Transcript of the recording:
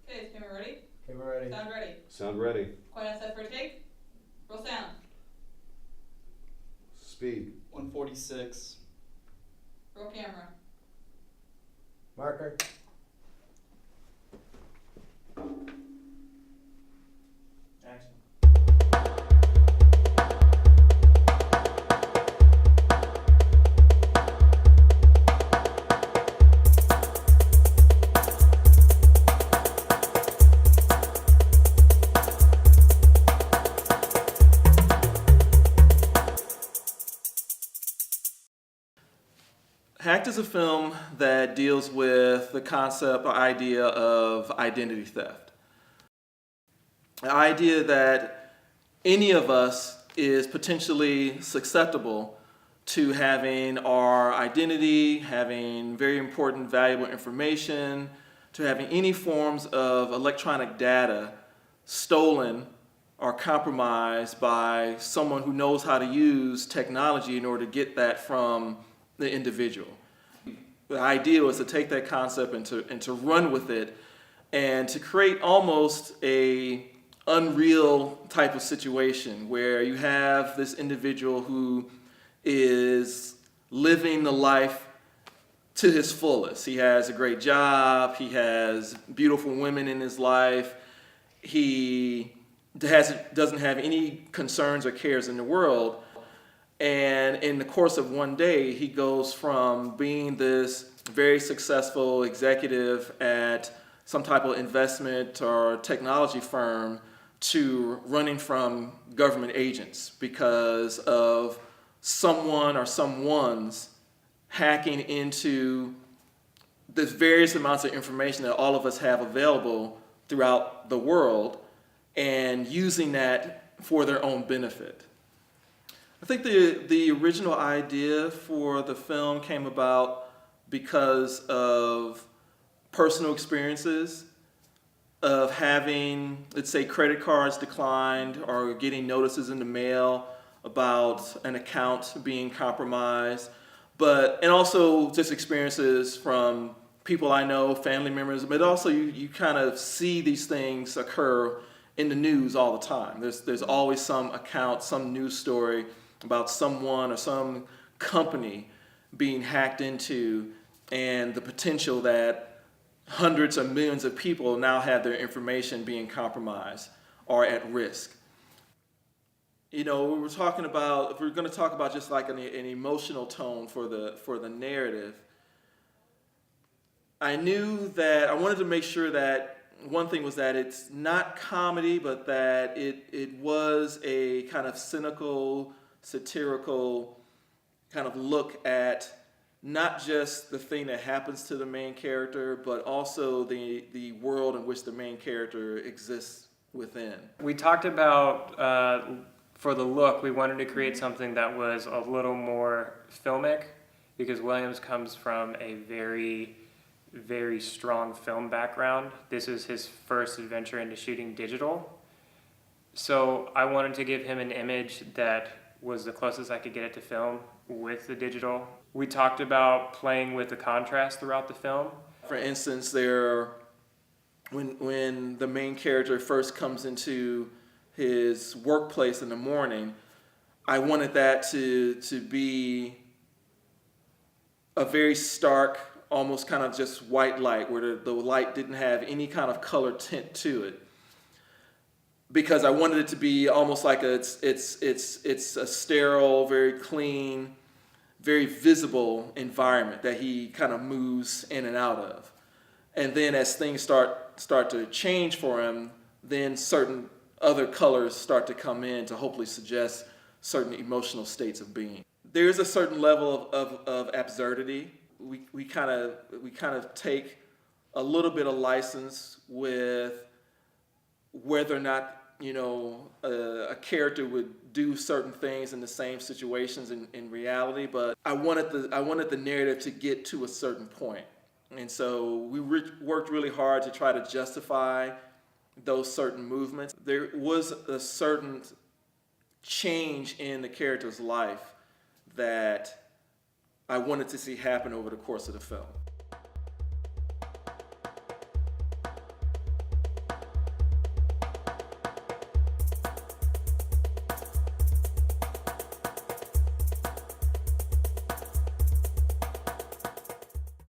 Okay, is camera ready? Camera ready. Sound ready. Sound ready. Point on set for a take. Roll sound. Speed. 146. Roll camera. Marker. Action. Hacked is a film that deals with the concept or idea of identity theft. The idea that any of us is potentially susceptible to having our identity, having very important, valuable information, to having any forms of electronic data stolen or compromised by someone who knows how to use technology in order to get that from the individual. The idea was to take that concept and to run with it and to create almost a unreal type of situation where you have this individual who is living the life to his fullest. He has a great job, he has beautiful women in his life, he doesn't have any concerns or cares in the world. And in the course of one day, he goes from being this very successful executive at some type of investment or technology firm to running from government agents because of someone or someone's hacking into the various amounts of information that all of us have available throughout the world and using that for their own benefit. I think the original idea for the film came about because of personal experiences of having, let's say, credit cards declined or getting notices in the mail about an account being compromised, and also just experiences from people I know, family members, but also you kind of see these things occur in the news all the time. There's always some account, some news story about someone or some company being hacked into and the potential that hundreds of millions of people now have their information being compromised or at risk. You know, we were talking about, if we're going to talk about just like an emotional tone for the narrative, I knew that I wanted to make sure that one thing was that it's not comedy, but that it was a kind of cynical, satirical kind of look at not just the thing that happens to the main character, but also the world in which the main character exists within. We talked about, for the look, we wanted to create something that was a little more filmic because Williams comes from a very, very strong film background. This is his first adventure into shooting digital. So I wanted to give him an image that was the closest I could get it to film with the digital. We talked about playing with the contrast throughout the film. For instance, when the main character first comes into his workplace in the morning, I wanted that to be a very stark, almost kind of just white light, where the light didn't have any kind of color tint to it. Because I wanted it to be almost like it's a sterile, very clean, very visible environment that he kind of moves in and out of. And then as things start to change for him, then certain other colors start to come in to hopefully suggest certain emotional states of being. There is a certain level of absurdity. We kind of take a little bit of license with whether or not a character would do certain things in the same situations in reality, but I wanted the narrative to get to a certain point. And so we worked really hard to try to justify those certain movements. There was a certain change in the character's life that I wanted to see happen over the course of the film.